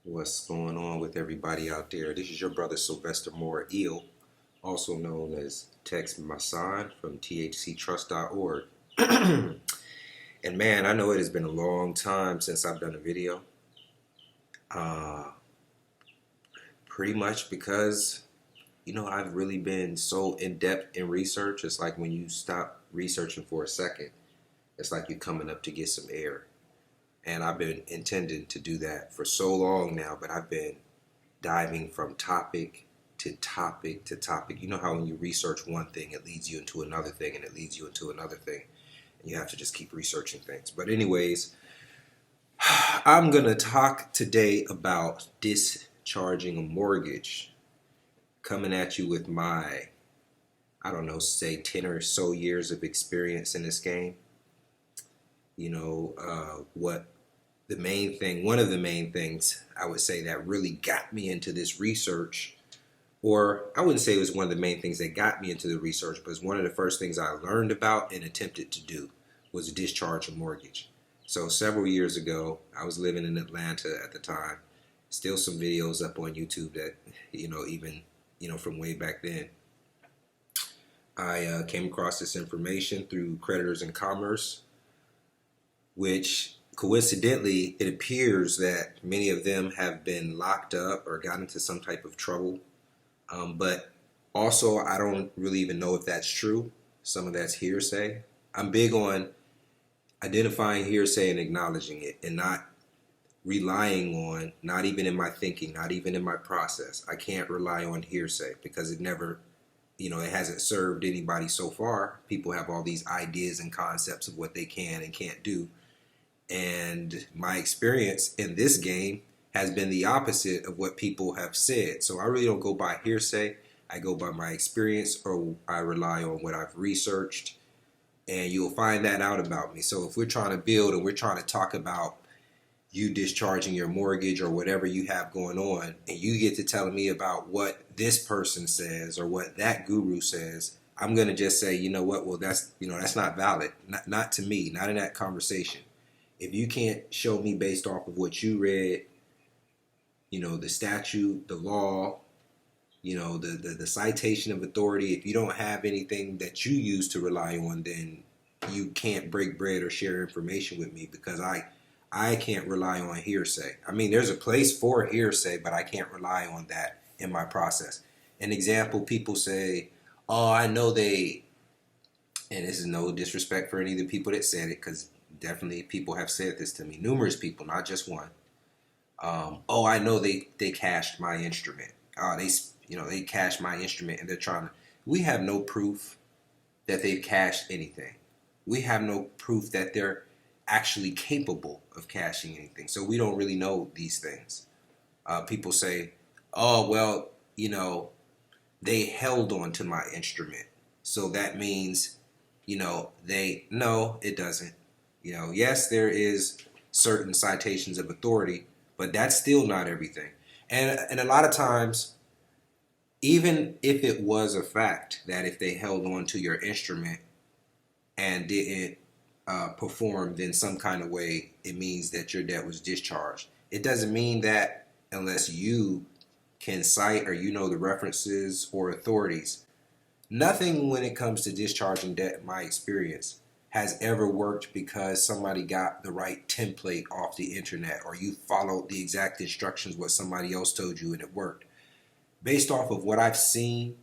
What's going on with everybody out there? This is your brother Sylvester Moore Eel, also known as Tex Masan from Thctrust.org. And man, I know it has been a long time since I've done a video. Uh, Pretty much because, I've really been so in depth in research. It's like when you stop researching for a second, it's like you're coming up to get some air. And I've been intending to do that for so long now, but I've been diving from topic to topic to topic. You know how when you research one thing, it leads you into another thing and it leads you into another thing. And you have to just keep researching things. But anyways, I'm going to talk today about discharging a mortgage. Coming at you with my, I don't know, say 10 or so years of experience in this game. What the main thing, one of the main things I would say that really got me into this research, or I wouldn't say it was one of the main things that got me into the research, but it's one of the first things I learned about and attempted to do was discharge a mortgage. So several years ago, I was living in Atlanta at the time. Still some videos up on YouTube that, even, from way back then. I came across this information through Creditors in Commerce, which coincidentally, it appears that many of them have been locked up or got into some type of trouble. But also, I don't really even know if that's true. Some of that's hearsay. I'm big on identifying hearsay and acknowledging it and not relying on, not even in my thinking, not even in my process. I can't rely on hearsay because it never, it hasn't served anybody so far. People have all these ideas and concepts of what they can and can't do. And my experience in this game has been the opposite of what people have said. So I really don't go by hearsay. I go by my experience, or I rely on what I've researched. And you'll find that out about me. So if we're trying to build and we're trying to talk about you discharging your mortgage or whatever you have going on, and you get to telling me about what this person says or what that guru says, I'm going to just say, you know what, well, that's not valid. Not to me, not in that conversation. If you can't show me based off of what you read, the statute, the law, the citation of authority, if you don't have anything that you use to rely on, then you can't break bread or share information with me because I can't rely on hearsay. I mean, there's a place for hearsay, but I can't rely on that in my process. An example, people say, oh, I know they, and this is no disrespect for any of the people that said it, because definitely people have said this to me, numerous people, not just one. Oh, I know they cashed my instrument. They cashed my instrument and they're trying to. We have no proof that they've cashed anything. We have no proof that they're actually capable of cashing anything. So we don't really know these things. People say, oh, well, they held on to my instrument. So that means, no, it doesn't. Yes, there is certain citations of authority, but that's still not everything. And a lot of times, even if it was a fact that if they held on to your instrument and didn't perform in some kind of way, it means that your debt was discharged. It doesn't mean that unless you can cite or the references or authorities. Nothing when it comes to discharging debt, in my experience, has ever worked because somebody got the right template off the internet or you followed the exact instructions what somebody else told you and it worked. Based off of what I've seen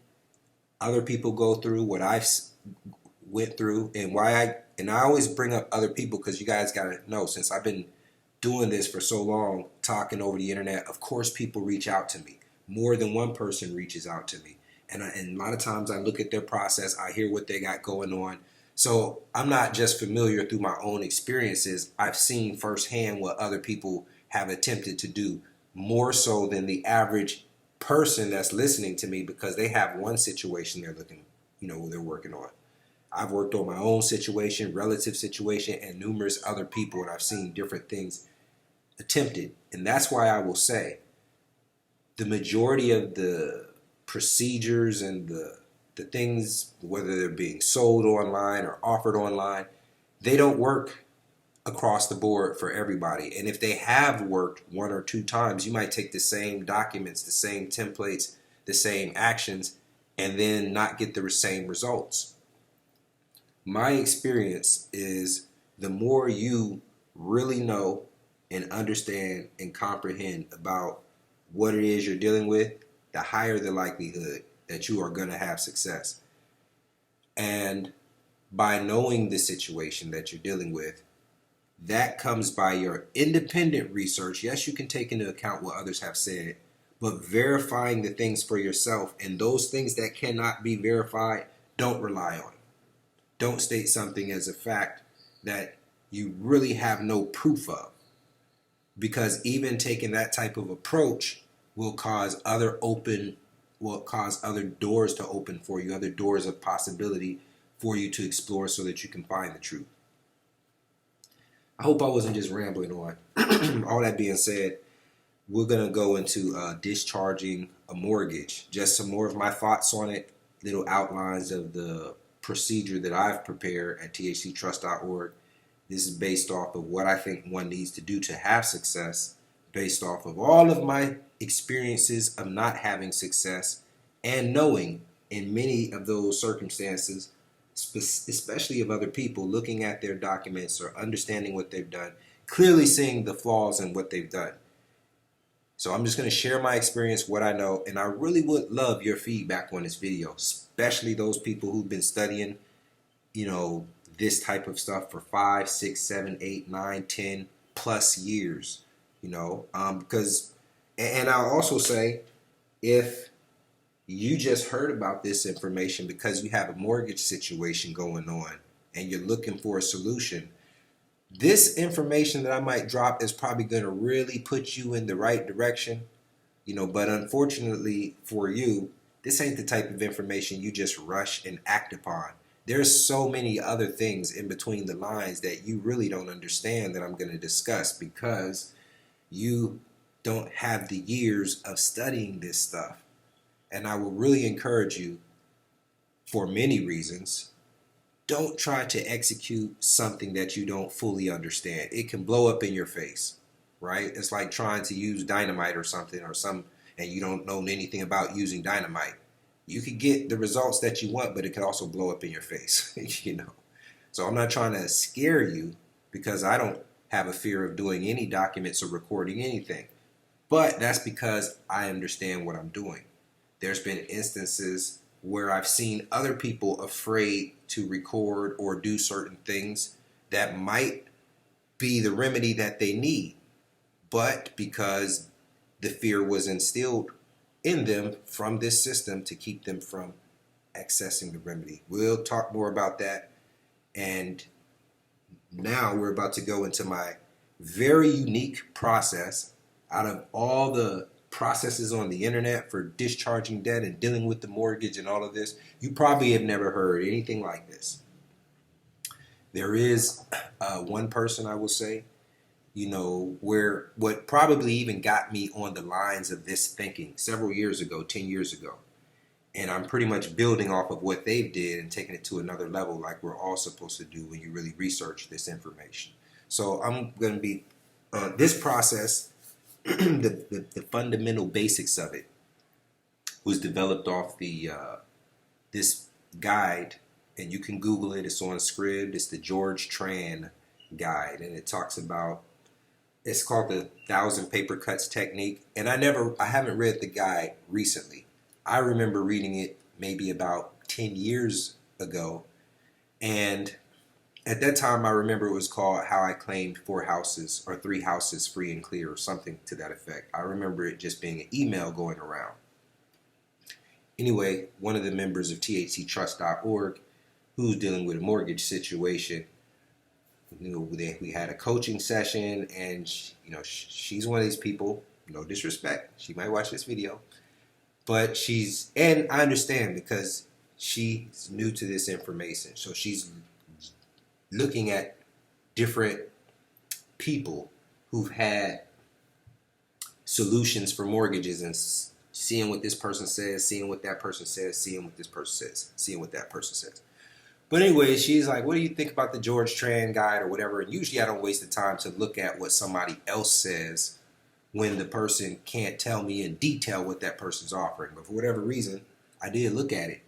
other people go through, what I've went through, and I always bring up other people because you guys got to know, since I've been doing this for so long, talking over the internet, of course people reach out to me. More than one person reaches out to me. And a lot of times I look at their process, I hear what they got going on. So I'm not just familiar through my own experiences. I've seen firsthand what other people have attempted to do, more so than the average person that's listening to me, because they have one situation they're looking, they're working on. I've worked on my own situation, relative situation, and numerous other people, and I've seen different things attempted. And that's why I will say the majority of the procedures and the things, whether they're being sold online or offered online, they don't work across the board for everybody. And if they have worked one or two times, you might take the same documents, the same templates, the same actions, and then not get the same results. My experience is the more you really know and understand and comprehend about what it is you're dealing with, the higher the likelihood that you are going to have success. And by knowing the situation that you're dealing with, that comes by your independent research. Yes, you can take into account what others have said, but verifying the things for yourself, and those things that cannot be verified, don't rely on. Don't state something as a fact that you really have no proof of, because even taking that type of approach will cause other doors to open for you, other doors of possibility for you to explore so that you can find the truth. I hope I wasn't just rambling on. All that being said, we're going to go into discharging a mortgage. Just some more of my thoughts on it, little outlines of the procedure that I've prepared at Thctrust.org. This is based off of what I think one needs to do to have success, based off of all of my experiences of not having success, and knowing in many of those circumstances, especially of other people, looking at their documents or understanding what they've done, clearly seeing the flaws in what they've done. So I'm just going to share my experience, what I know, and I really would love your feedback on this video, especially those people who've been studying, this type of stuff for 5, 6, 7, 8, 9, 10 plus years, because, and I'll also say, if you just heard about this information because you have a mortgage situation going on and you're looking for a solution, this information that I might drop is probably going to really put you in the right direction, but unfortunately for you, this ain't the type of information you just rush and act upon. There's so many other things in between the lines that you really don't understand that I'm going to discuss because you don't have the years of studying this stuff. And I will really encourage you, for many reasons, don't try to execute something that you don't fully understand. It can blow up in your face, right? It's like trying to use dynamite or something, and you don't know anything about using dynamite. You could get the results that you want, but it could also blow up in your face, So I'm not trying to scare you because I don't have a fear of doing any documents or recording anything. But that's because I understand what I'm doing. There's been instances where I've seen other people afraid to record or do certain things that might be the remedy that they need, but because the fear was instilled in them from this system to keep them from accessing the remedy. We'll talk more about that. And now we're about to go into my very unique process. Out of all the processes on the internet for discharging debt and dealing with the mortgage and all of this, you probably have never heard anything like this. There is one person, I will say, where what probably even got me on the lines of this thinking several years ago, 10 years ago. And I'm pretty much building off of what they did and taking it to another level, like we're all supposed to do when you really research this information. So I'm going to be this process. The fundamental basics of it was developed off this guide, and you can Google it. It's on Scribd. It's the George Tran guide, and it talks about. It's called the 1,000 Paper Cuts technique, and I haven't read the guide recently. I remember reading it maybe about 10 years ago, and at that time, I remember it was called How I Claimed 4 Houses or 3 Houses Free and Clear or something to that effect. I remember it just being an email going around. Anyway, one of the members of Thctrust.org who's dealing with a mortgage situation, we had a coaching session, and she's one of these people, no disrespect, she might watch this video, but and I understand because she's new to this information, so she's looking at different people who've had solutions for mortgages and seeing what this person says, seeing what that person says, seeing what this person says, seeing what that person says. But anyway, she's like, what do you think about the George Tran guide or whatever? And usually I don't waste the time to look at what somebody else says when the person can't tell me in detail what that person's offering. But for whatever reason, I did look at it.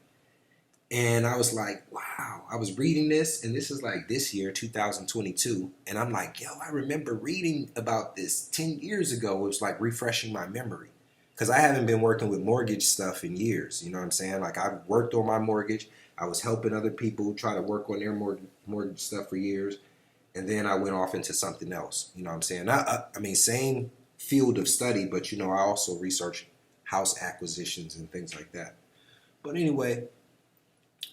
And I was like, wow, I was reading this, and this is like this year, 2022. And I'm like, yo, I remember reading about this 10 years ago. It was like refreshing my memory. Because I haven't been working with mortgage stuff in years. You know what I'm saying? Like, I've worked on my mortgage. I was helping other people try to work on their mortgage stuff for years. And then I went off into something else. You know what I'm saying? I mean, same field of study, but, you know, I also research house acquisitions and things like that. But anyway,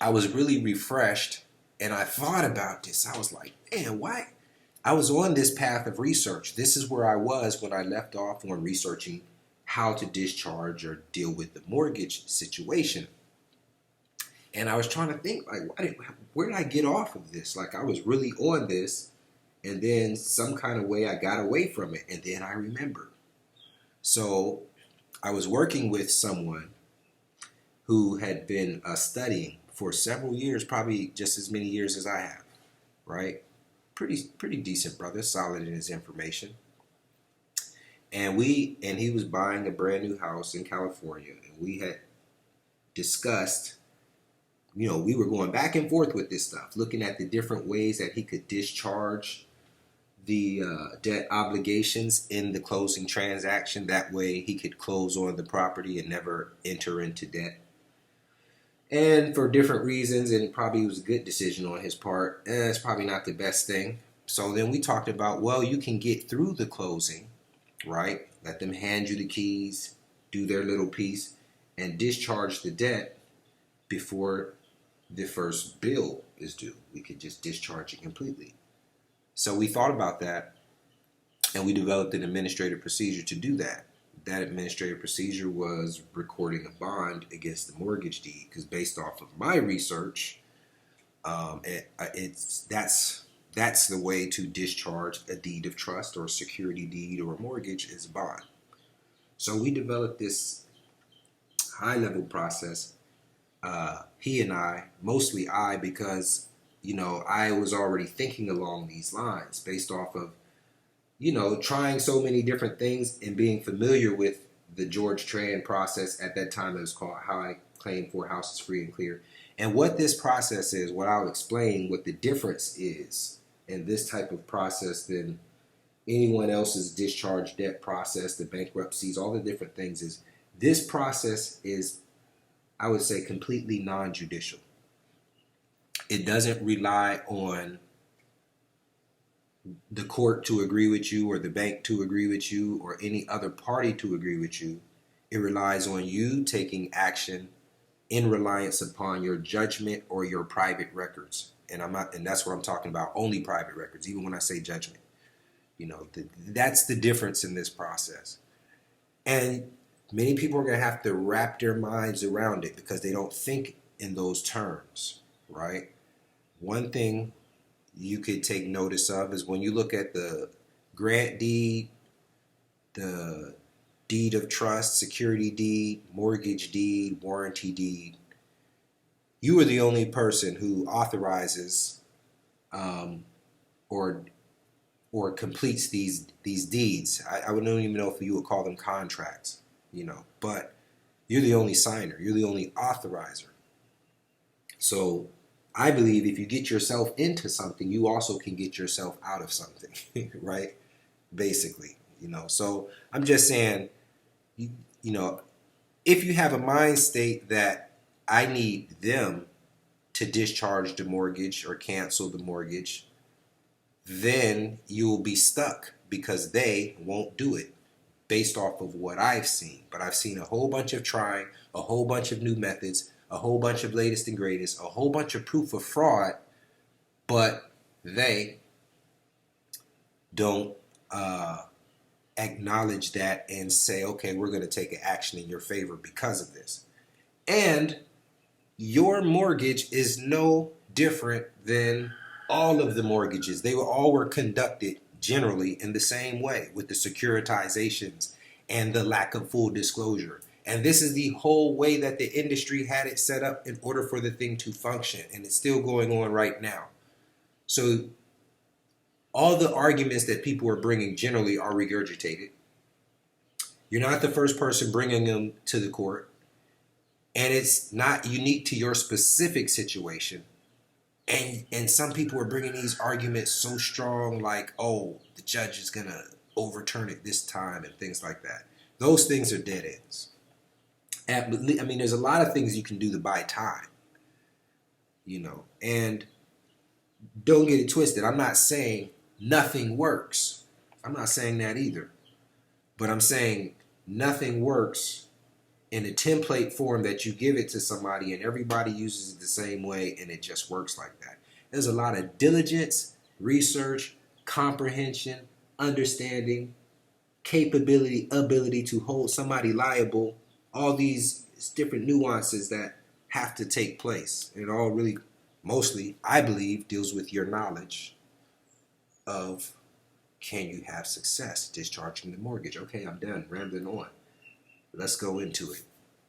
I was really refreshed, and I thought about this. I was like, man, why? I was on this path of research. This is where I was when I left off on researching how to discharge or deal with the mortgage situation. And I was trying to think, like, where did I get off of this? Like, I was really on this, and then some kind of way I got away from it, and then I remembered. So I was working with someone who had been studying for several years, probably just as many years as I have, right? Pretty decent brother, solid in his information. And he was buying a brand new house in California, and we had discussed, you know, we were going back and forth with this stuff, looking at the different ways that he could discharge the debt obligations in the closing transaction. That way he could close on the property and never enter into debt. And for different reasons, and probably it was a good decision on his part, it's probably not the best thing. So then we talked about, well, you can get through the closing, right? Let them hand you the keys, do their little piece, and discharge the debt before the first bill is due. We could just discharge it completely. So we thought about that, and we developed an administrative procedure to do that. That administrative procedure was recording a bond against the mortgage deed, because based off of my research, that's the way to discharge a deed of trust or a security deed or a mortgage is a bond. So we developed this high-level process. He and I, mostly I, because, you know, I was already thinking along these lines based off of, you know, trying so many different things and being familiar with the George Tran process. At that time, it was called How I Claim 4 Houses Free and Clear. And what this process is, what I'll explain, what the difference is in this type of process than anyone else's discharge debt process, the bankruptcies, all the different things, is this process is, I would say, completely non-judicial. It doesn't rely on the court to agree with you or the bank to agree with you or any other party to agree with you. It relies on you taking action in reliance upon your judgment or your private records. And that's what I'm talking about, only private records, even when I say judgment. You know, that's the difference in this process. And many people are going to have to wrap their minds around it because they don't think in those terms, right? One thing you could take notice of is when you look at the grant deed, the deed of trust, security deed, mortgage deed, warranty deed, you are the only person who authorizes or completes these deeds. I don't even know if you would call them contracts, you know, but you're the only signer. You're the only authorizer. So I believe if you get yourself into something, you also can get yourself out of something, right? Basically, you know. So I'm just saying, you know, if you have a mind state that I need them to discharge the mortgage or cancel the mortgage, then you'll be stuck because they won't do it based off of what I've seen. But I've seen a whole bunch of trying, a whole bunch of new methods, a whole bunch of latest and greatest, a whole bunch of proof of fraud, but they don't acknowledge that and say, okay, we're going to take an action in your favor because of this. And your mortgage is no different than all of the mortgages. They all were conducted generally in the same way, with the securitizations and the lack of full disclosure And this is the whole way that the industry had it set up in order for the thing to function. And it's still going on right now. So all the arguments that people are bringing generally are regurgitated. You're not the first person bringing them to the court. And it's not unique to your specific situation. And some people are bringing these arguments so strong, like, oh, the judge is going to overturn it this time and things like that. Those things are dead ends. I mean, there's a lot of things you can do to buy time, and don't get it twisted. I'm not saying nothing works. I'm not saying that either. But I'm saying nothing works in a template form that you give it to somebody and everybody uses it the same way and it just works like that. There's a lot of diligence, research, comprehension, understanding, capability, ability to hold somebody liable, all these different nuances that have to take place. And it all really, mostly, I believe, deals with your knowledge of, can you have success discharging the mortgage? Okay, I'm done rambling on. Let's go into it.